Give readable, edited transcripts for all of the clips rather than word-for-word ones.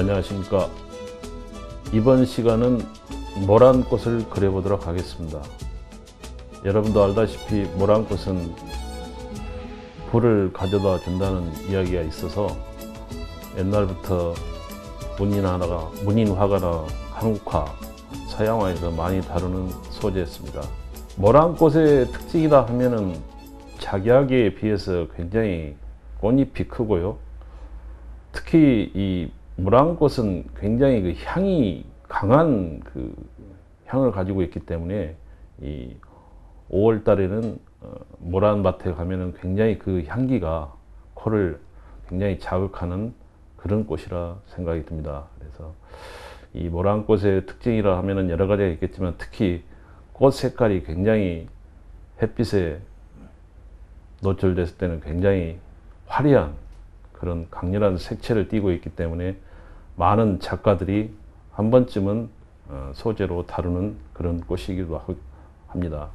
안녕하십니까. 이번 시간은 모란꽃을 그려보도록 하겠습니다. 여러분도 알다시피 모란꽃은 불을 가져다 준다는 이야기가 있어서 옛날부터 문인화가나 한국화, 서양화에서 많이 다루는 소재였습니다. 모란꽃의 특징이다 하면은 작약에 비해서 굉장히 꽃잎이 크고요. 특히 이 모란꽃은 굉장히 그 향이 강한 그 향을 가지고 있기 때문에 이 5월 달에는 모란밭에 가면은 굉장히 그 향기가 코를 굉장히 자극하는 그런 꽃이라 생각이 듭니다. 그래서 이 모란꽃의 특징이라 하면은 여러 가지가 있겠지만 특히 꽃 색깔이 굉장히 햇빛에 노출됐을 때는 굉장히 화려한 그런 강렬한 색채를 띠고 있기 때문에 많은 작가들이 한 번쯤은 소재로 다루는 그런 꽃이기도 합니다.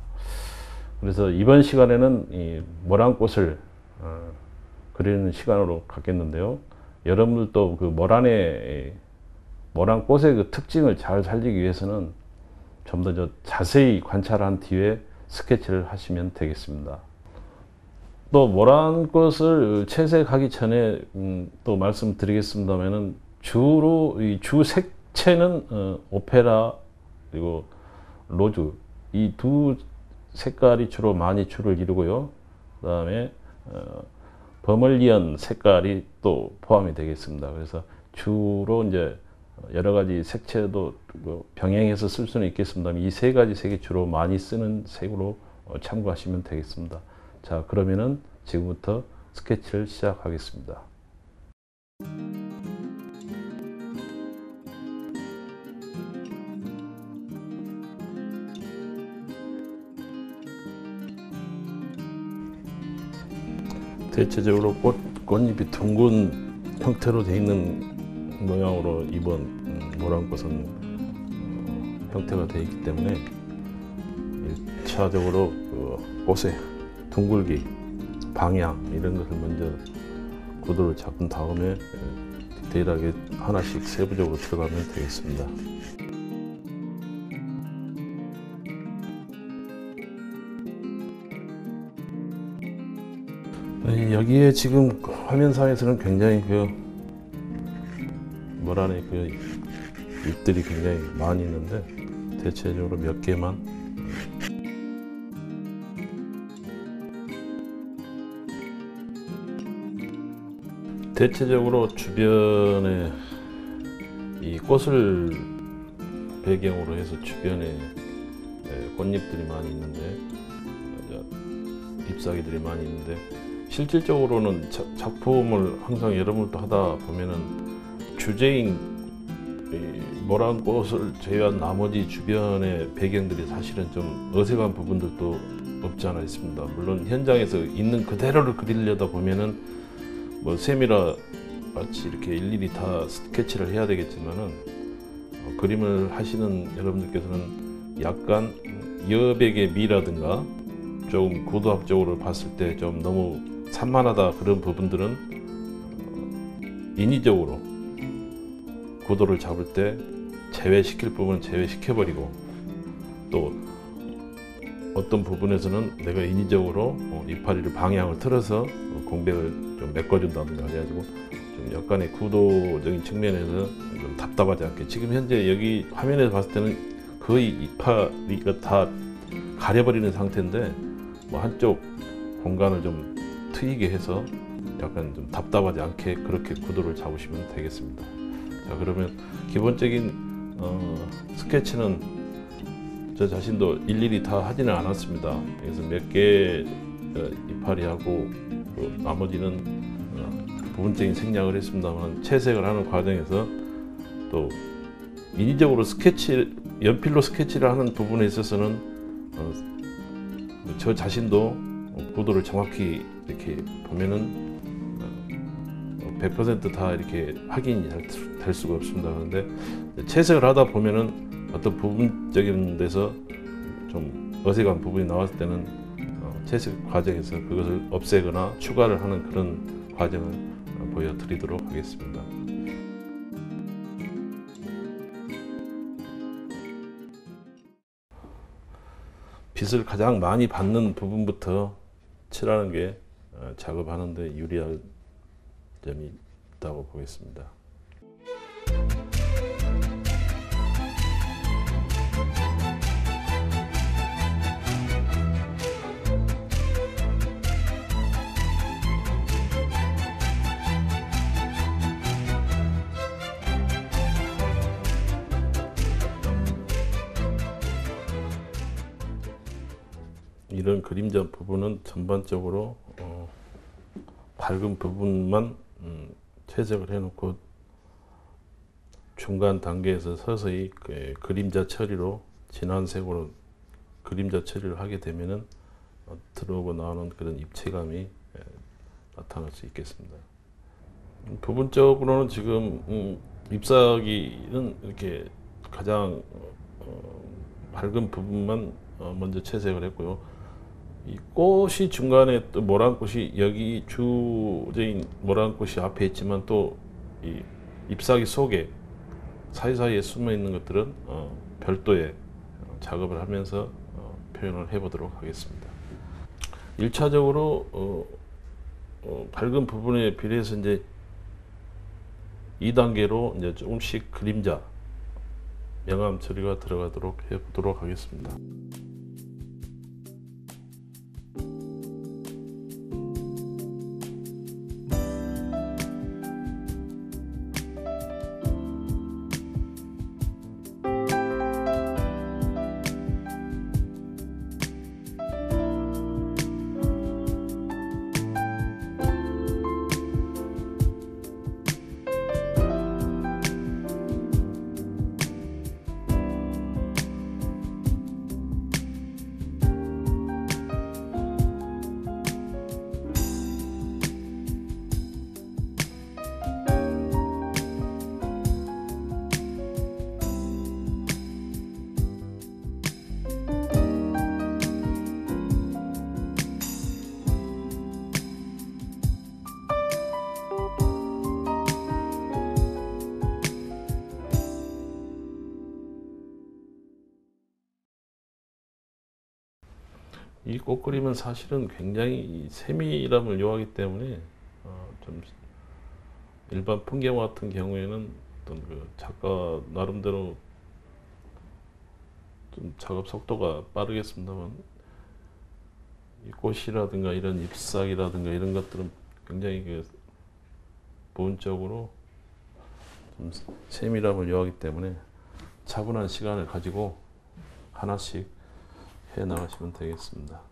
그래서 이번 시간에는 이 모란꽃을 그리는 시간으로 갖겠는데요. 여러분들도 그 모란꽃의 그 특징을 잘 살리기 위해서는 좀 더 자세히 관찰한 뒤에 스케치를 하시면 되겠습니다. 또 모란꽃을 채색하기 전에 또 말씀드리겠습니다만은 주로 이 주 색채는 오페라 그리고 로즈 이 두 색깔이 주로 많이 주를 이루고요. 그 다음에 버멀리언 색깔이 또 포함이 되겠습니다. 그래서 주로 이제 여러 가지 색채도 병행해서 쓸 수는 있겠습니다만 이 세 가지 색이 주로 많이 쓰는 색으로 참고하시면 되겠습니다. 자, 그러면은 지금부터 스케치를 시작하겠습니다. 대체적으로 꽃잎이 둥근 형태로 되어 있는 모양으로 이번 모란꽃은 형태가 되어 있기 때문에 1차적으로 꽃의 둥글기, 방향 이런 것을 먼저 구도를 잡은 다음에 디테일하게 하나씩 세부적으로 들어가면 되겠습니다. 여기에 지금 화면상에서는 굉장히 모란의 잎들이 굉장히 많이 있는데 대체적으로 몇 개만 대체적으로 주변에 이 꽃을 배경으로 해서 주변에 꽃잎들이 많이 있는데 잎사귀들이 많이 있는데 실질적으로는 작품을 항상 여러분들도 하다 보면은 주제인 모란꽃을 제외한 나머지 주변의 배경들이 사실은 좀 어색한 부분들도 없지 않아 있습니다. 물론 현장에서 있는 그대로를 그리려다 보면은 뭐 세밀화 마치 이렇게 일일이 다 스케치를 해야 되겠지만은 그림을 하시는 여러분들께서는 약간 여백의 미라든가 조금 고도학적으로 봤을 때 좀 너무 산만하다 그런 부분들은 인위적으로 구도를 잡을 때 제외시킬 부분은 제외시켜버리고 또 어떤 부분에서는 내가 인위적으로 이파리를 방향을 틀어서 공백을 좀 메꿔준다든가 해가지고 좀 약간의 구도적인 측면에서 좀 답답하지 않게 지금 현재 여기 화면에서 봤을 때는 거의 이파리가 다 가려버리는 상태인데 뭐 한쪽 공간을 좀 트이게 해서 약간 좀 답답하지 않게 그렇게 구도를 잡으시면 되겠습니다. 자, 그러면 기본적인 스케치는 저 자신도 일일이 다 하지는 않았습니다. 그래서 몇 개 이파리하고 나머지는 부분적인 생략을 했습니다만 채색을 하는 과정에서 또 인위적으로 연필로 스케치를 하는 부분에 있어서는 저 자신도 구도를 정확히 이렇게 보면은 100% 다 이렇게 확인이 될 수가 없습니다. 그런데 채색을 하다 보면은 어떤 부분적인 데서 좀 어색한 부분이 나왔을 때는 채색 과정에서 그것을 없애거나 추가를 하는 그런 과정을 보여드리도록 하겠습니다. 빛을 가장 많이 받는 부분부터 칠하는 게 작업하는 데 유리할 점이 있다고 보겠습니다. 이런 그림자 부분은 전반적으로 밝은 부분만 채색을 해놓고 중간 단계에서 서서히 그림자 처리로 진한 색으로 그림자 처리를 하게 되면은 들어오고 나오는 그런 입체감이 나타날 수 있겠습니다. 부분적으로는 지금 잎사귀는 이렇게 가장 밝은 부분만 먼저 채색을 했고요. 이 꽃이 중간에 또 모란꽃이 여기 주제인 모란꽃이 앞에 있지만 또 이 잎사귀 속에 사이사이에 숨어 있는 것들은 별도의 작업을 하면서 표현을 해 보도록 하겠습니다. 1차적으로 밝은 부분에 비례해서 이제 2단계로 이제 조금씩 그림자 명암 처리가 들어가도록 해 보도록 하겠습니다. 이 꽃그림은 사실은 굉장히 세밀함을 요하기 때문에 좀 일반 풍경 같은 경우에는 어떤 그 작가 나름대로 좀 작업 속도가 빠르겠습니다만 이 꽃이라든가 이런 잎사귀라든가 이런 것들은 굉장히 그 부분적으로 좀 세밀함을 요하기 때문에 차분한 시간을 가지고 하나씩 해 나가시면 되겠습니다.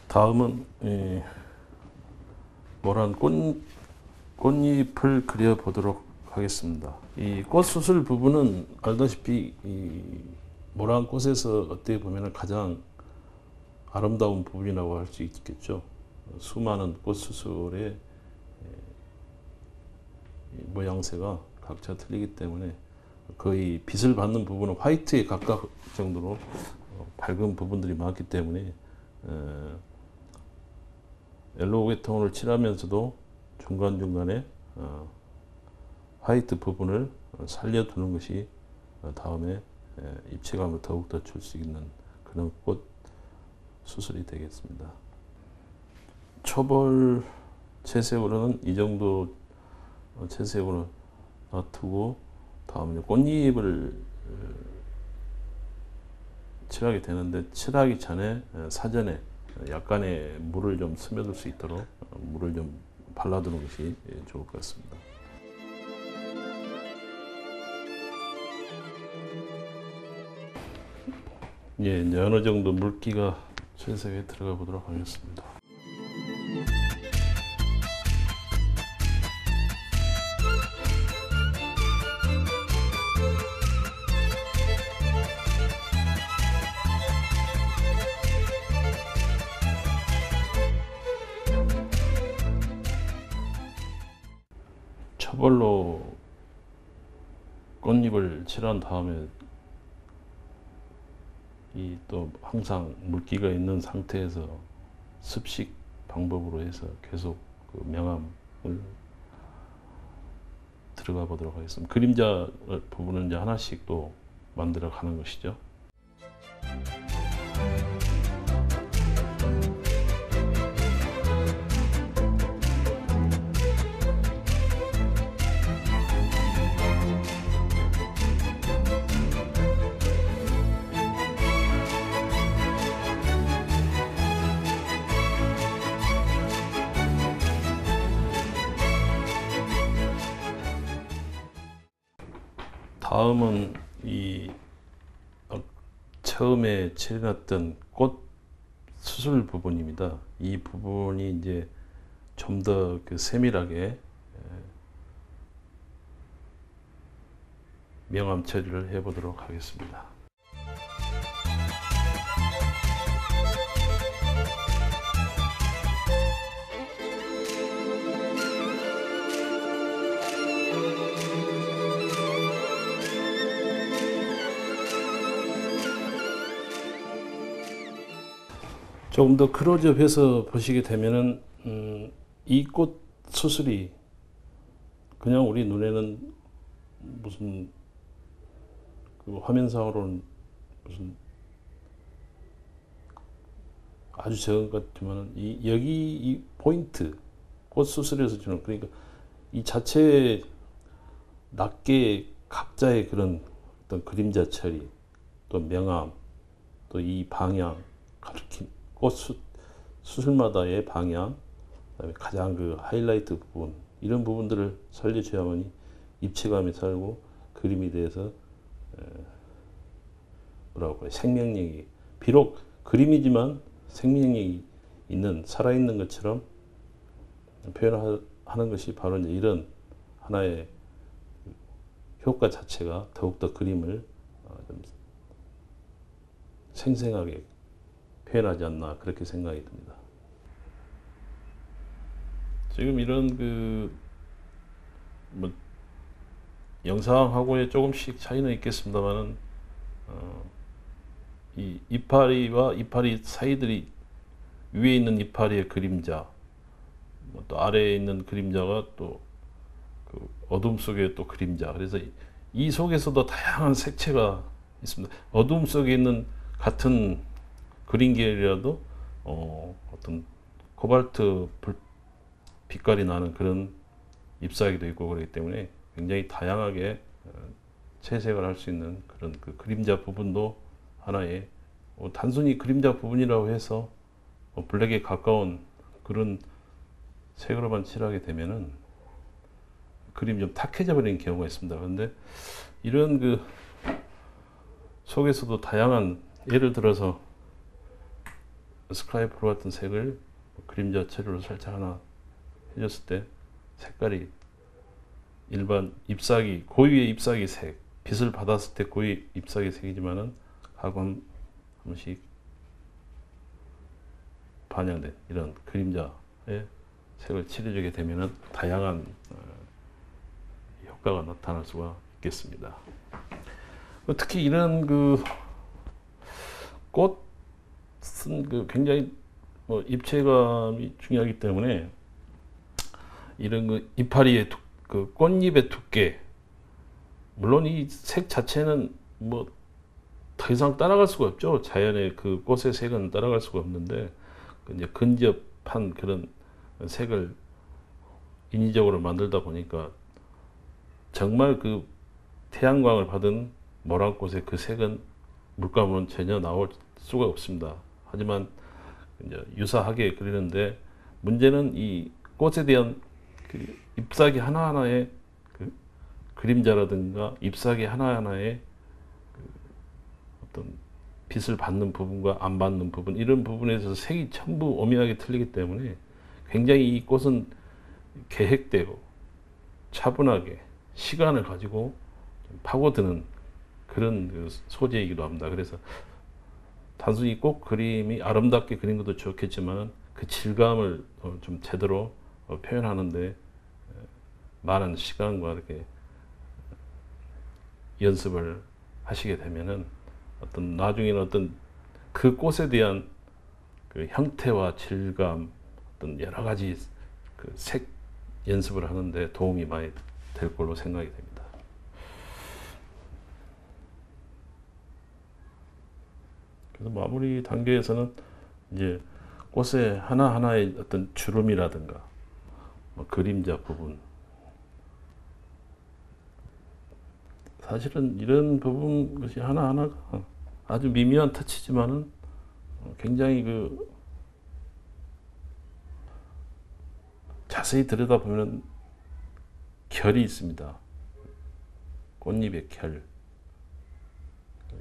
다음은 모란 꽃잎을 그려보도록 하겠습니다. 이 꽃수술 부분은 알다시피 이 모란 꽃에서 어떻게 보면 가장 아름다운 부분이라고 할 수 있겠죠. 수많은 꽃수술의 모양새가 각자 틀리기 때문에 거의 빛을 받는 부분은 화이트에 가까울 정도로 밝은 부분들이 많기 때문에 옐로우 톤을 칠하면서도 중간중간에 화이트 부분을 살려두는 것이 다음에 입체감을 더욱더 줄 수 있는 그런 꽃 수술이 되겠습니다. 초벌 채색으로는 이 정도 채색으로 놔두고 다음에 꽃잎을 칠하게 되는데 칠하기 전에 사전에 약간의 물을 좀 스며들 수 있도록 물을 좀 발라두는 것이 좋을 것 같습니다. 예, 이제 어느 정도 물기가 채색에 들어가 보도록 하겠습니다. 초벌로 꽃잎을 칠한 다음에 이 또 항상 물기가 있는 상태에서 습식 방법으로 해서 계속 그 명암을 들어가 보도록 하겠습니다. 그림자 부분은 이제 하나씩 또 만들어 가는 것이죠. 다음은 이 처음에 칠해놨던 꽃 수술 부분입니다. 이 부분이 이제 좀 더 그 세밀하게 명암 처리를 해보도록 하겠습니다. 조금 더 클로즈업해서 보시게 되면은 이 꽃 수술이 그냥 우리 눈에는 무슨 그 화면상으로는 무슨 아주 적은 것 같지만은 여기 이 포인트 꽃 수술에서 주는, 그러니까 이 자체의 낮게 각자의 그런 어떤 그림자 처리, 또 명암, 또 이 방향 가리킴, 꽃 수술마다의 방향, 그다음에 가장 그 하이라이트 부분, 이런 부분들을 살려줘야만이 입체감이 살고 그림에 대해서 뭐라고 할까요? 생명력이, 비록 그림이지만 생명력이 있는, 살아있는 것처럼 표현하는 것이 바로 이제 이런 하나의 효과 자체가 더욱더 그림을 좀 생생하게 표현하지 않나, 그렇게 생각이 듭니다. 지금 이런 뭐 영상하고의 조금씩 차이는 있겠습니다만은 이 이파리와 이파리 사이들이, 위에 있는 이파리의 그림자, 또 아래에 있는 그림자가 또 그 어둠 속에 또 그림자, 그래서 이 속에서도 다양한 색채가 있습니다. 어둠 속에 있는 같은 그린 계열이라도 어떤 코발트 빛깔이 나는 그런 잎사귀도 있고 그렇기 때문에 굉장히 다양하게 채색을 할 수 있는 그런 그 그림자 부분도 하나의 단순히 그림자 부분이라고 해서 블랙에 가까운 그런 색으로만 칠하게 되면은 그림이 좀 탁해져 버리는 경우가 있습니다. 그런데 이런 그 속에서도 다양한, 예를 들어서 스카이 프로 같은 색을 그림자 처리로 살짝 하나 해줬을 때 색깔이 일반 잎사귀, 고유의 잎사귀 색, 빛을 받았을 때 고유의 잎사귀 색이지만은 하고 한 번씩 반영된 이런 그림자의 색을 칠해주게 되면은 다양한 효과가 나타날 수가 있겠습니다. 특히 이런 그 꽃은 그 굉장히 입체감이 중요하기 때문에 이런 그 이파리의 그 꽃잎의 두께, 물론 이 색 자체는 뭐 더 이상 따라갈 수가 없죠. 자연의 그 꽃의 색은 따라갈 수가 없는데 이제 근접한 그런 색을 인위적으로 만들다 보니까 정말 그 태양광을 받은 모란꽃의 그 색은 물감은 전혀 나올 수가 없습니다. 하지만 이제 유사하게 그리는데 문제는 이 꽃에 대한 그 잎사귀 하나하나의 그 그림자라든가 잎사귀 하나하나의 그 어떤 빛을 받는 부분과 안 받는 부분, 이런 부분에서 색이 전부 오묘하게 틀리기 때문에 굉장히 이 꽃은 계획되고 차분하게 시간을 가지고 파고드는 그런 그 소재이기도 합니다. 그래서 단순히 꽃 그림이 아름답게 그린 것도 좋겠지만 그 질감을 좀 제대로 표현하는데 많은 시간과 이렇게 연습을 하시게 되면은 어떤 나중에는 어떤 그 꽃에 대한 그 형태와 질감, 어떤 여러 가지 그 색 연습을 하는데 도움이 많이 될 걸로 생각이 됩니다. 그래서 마무리 단계에서는 이제 꽃의 하나하나의 어떤 주름이라든가 뭐 그림자 부분, 사실은 이런 부분 것이 하나하나가 아주 미미한 터치지만은 굉장히 그 자세히 들여다보면 결이 있습니다. 꽃잎의 결,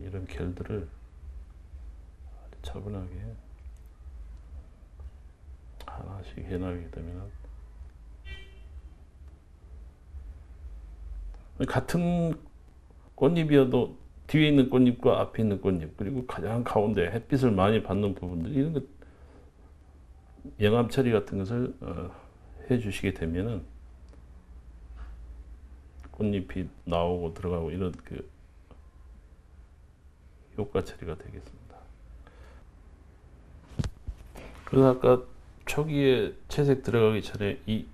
이런 결들을 아주 차분하게 하나씩 해나가게 되면 같은 꽃잎이어도 뒤에 있는 꽃잎과 앞에 있는 꽃잎, 그리고 가장 가운데 햇빛을 많이 받는 부분들, 이런 것 영암 처리 같은 것을 해 주시게 되면은 꽃잎이 나오고 들어가고 이런 그 효과 처리가 되겠습니다. 그래서 아까 초기에 채색 들어가기 전에 이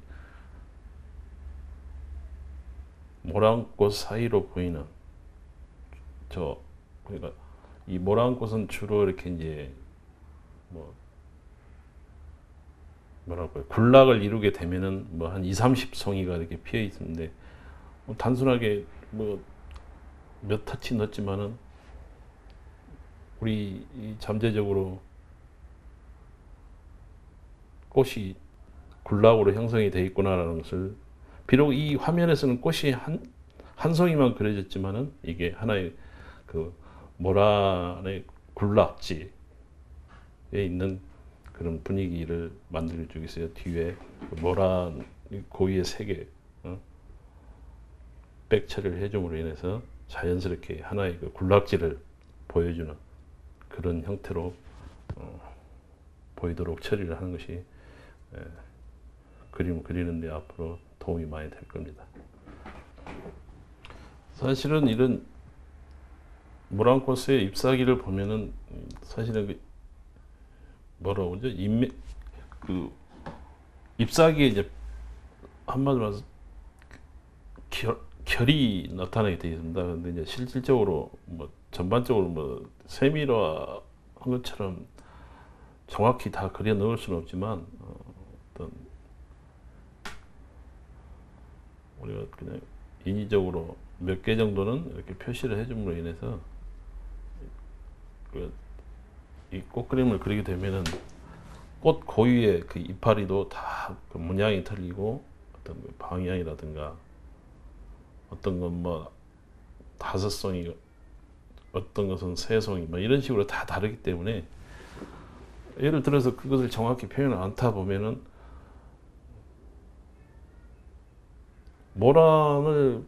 모란꽃 사이로 보이는 그러니까 이 모란꽃은 주로 이렇게 이제 뭐랄까요, 군락을 이루게 되면은 뭐 한 20-30송이가 이렇게 피어 있는데 단순하게 뭐 몇 터치 넣었지만은 우리 잠재적으로 꽃이 군락으로 형성이 되어 있구나라는 것을, 비록 이 화면에서는 꽃이 한 송이만 그려졌지만은 이게 하나의 그 모란의 군락지에 있는 그런 분위기를 만들어주기 위해서 뒤에 모란 고유의 색의 백 처리를 해줌으로 인해서 자연스럽게 하나의 그 군락지를 보여주는 그런 형태로 보이도록 처리를 하는 것이 그림을 그리는데 앞으로 도움이 많이 될 겁니다. 사실은 이런 모란꽃의 잎사귀를 보면은 사실은 그 뭐라고 그러죠? 그 잎사귀에 이제 한마디로 말해서 결이 나타나게 되어 있습니다. 근데 이제 실질적으로 뭐 전반적으로 뭐 세밀화한 것처럼 정확히 다 그려 넣을 수는 없지만 어떤 우리가 그냥 인위적으로 몇 개 정도는 이렇게 표시를 해줌으로 인해서 이 꽃그림을 그리게 되면은 꽃 고유의 그 이파리도 다 그 문양이 틀리고 어떤 그 방향이라든가 어떤 건 뭐 5송이, 어떤 것은 3송이, 뭐 이런 식으로 다 다르기 때문에 예를 들어서 그것을 정확히 표현을 않다 보면은 모란을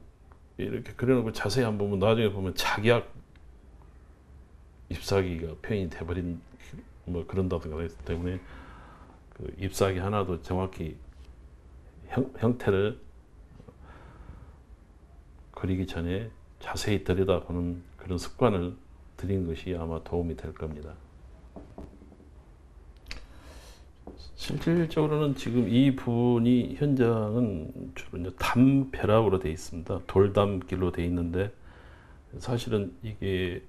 이렇게 그려놓고 자세히 한번 보면 나중에 보면 작약 잎사귀가 표현이 돼버린 뭐 그런다든가 그렇기 때문에 그 잎사귀 하나도 정확히 형태를 그리기 전에 자세히 들여다보는 그런 습관을 들인 것이 아마 도움이 될 겁니다. 실질적으로는 지금 이 부분이 현장은 주로 이제 담벼락으로 되어 있습니다. 돌담길로 되어 있는데 사실은 이게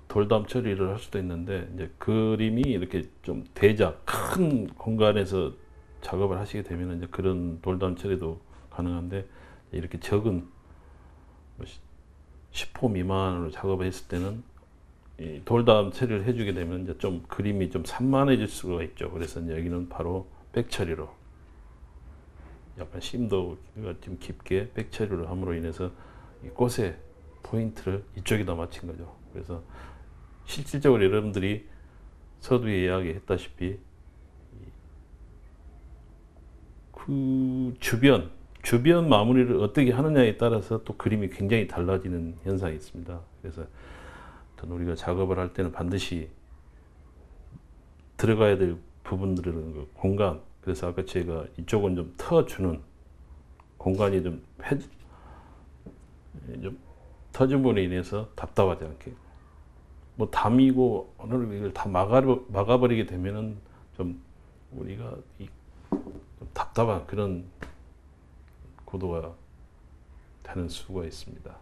돌담 처리를 할 수도 있는데 이제 그림이 이렇게 좀 대작 큰 공간에서 작업을 하시게 되면 이제 그런 돌담 처리도 가능한데 이렇게 적은 10호 미만으로 작업을 했을 때는 이 돌담 처리를 해주게 되면 이제 좀 그림이 좀 산만해질 수가 있죠. 그래서 이제 여기는 바로 백 처리로 약간 심도가 좀 깊게 백 처리를 함으로 인해서 이 꽃의 포인트를 이쪽에다 맞춘 거죠. 그래서 실질적으로 여러분들이 서두에 이야기했다시피 그 주변 마무리를 어떻게 하느냐에 따라서 또 그림이 굉장히 달라지는 현상이 있습니다. 그래서 우리가 작업을 할 때는 반드시 들어가야 될 부분들은 그 공간, 그래서 아까 제가 이쪽은 좀 터주는 공간이 좀 터짐으로 인해서 답답하지 않게, 뭐 담이고 오늘 이걸 다 막아버리게 되면은 좀 우리가 좀 답답한 그런 구도가 되는 수가 있습니다.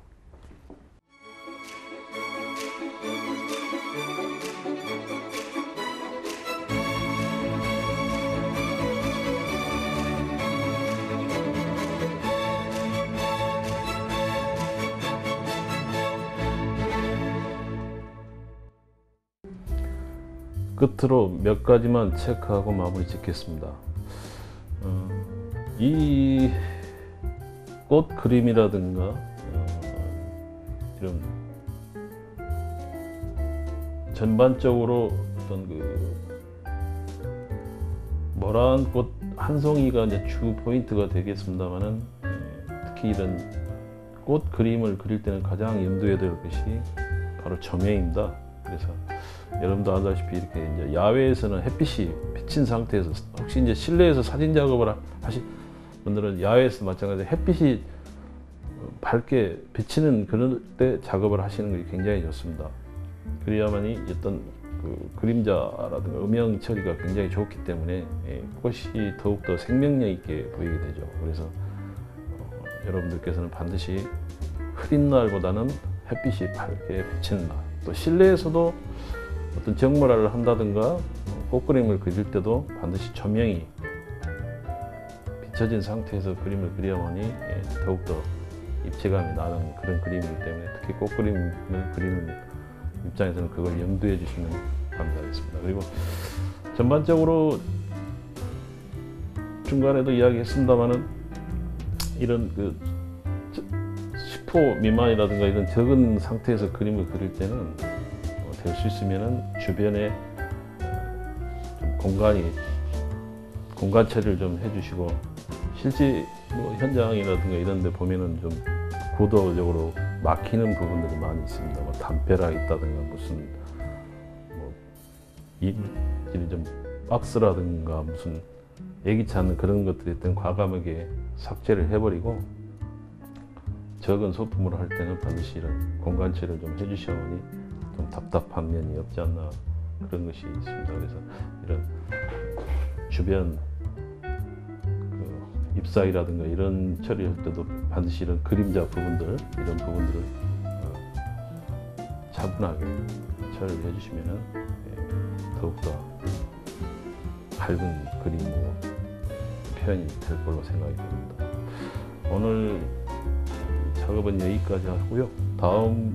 끝으로 몇 가지만 체크하고 마무리 짓겠습니다. 이 꽃 그림이라든가 이런 전반적으로 어떤 그 모란 꽃 한 송이가 이제 주 포인트가 되겠습니다만은, 특히 이런 꽃 그림을 그릴 때는 가장 염두에 될 것이 바로 조명입니다. 그래서 여러분도 알다시피 이렇게 이제 야외에서는 햇빛이 비친 상태에서, 혹시 이제 실내에서 사진 작업을 하신 분들은 야외에서 마찬가지로 햇빛이 밝게 비치는 그런 때 작업을 하시는 것이 굉장히 좋습니다. 그래야만이 어떤 그 그림자라든가 음영 처리가 굉장히 좋기 때문에 꽃이 더욱더 생명력 있게 보이게 되죠. 그래서 여러분들께서는 반드시 흐린 날보다는 햇빛이 밝게 비치는 날, 또 실내에서도 어떤 정모라를 한다든가 꽃그림을 그릴 때도 반드시 조명이 비춰진 상태에서 그림을 그려야만이 더욱더 입체감이 나는 그런 그림이기 때문에, 특히 꽃그림을 그리는 입장에서는 그걸 염두해 주시면 감사하겠습니다. 그리고 전반적으로 중간에도 이야기했습니다만은 이런 그 10호 미만이라든가 이런 적은 상태에서 그림을 그릴 때는 될 수 있으면은 주변에 좀 공간 처리를 좀 해주시고, 실제 뭐 현장이라든가 이런 데 보면은 좀 구도적으로 막히는 부분들이 많이 있습니다. 뭐 담벼락 있다든가 무슨 뭐 이물질이 좀 박스라든가 무슨 예기치 않은 그런 것들이 있던 과감하게 삭제를 해버리고, 적은 소품으로 할 때는 반드시 이런 공간 처리를 좀 해주셔야만이 좀 답답한 면이 없지 않나, 그런 것이 있습니다. 그래서 이런 주변 그 잎사귀라든가 이런 처리할 때도 반드시 이런 그림자 부분들, 이런 부분들을 차분하게 처리를 해주시면은 더욱더 밝은 그림으로 표현이 될 걸로 생각이 됩니다. 오늘 작업은 여기까지 하고요. 다음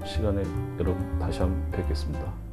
시간에 여러분 다시 한번 뵙겠습니다.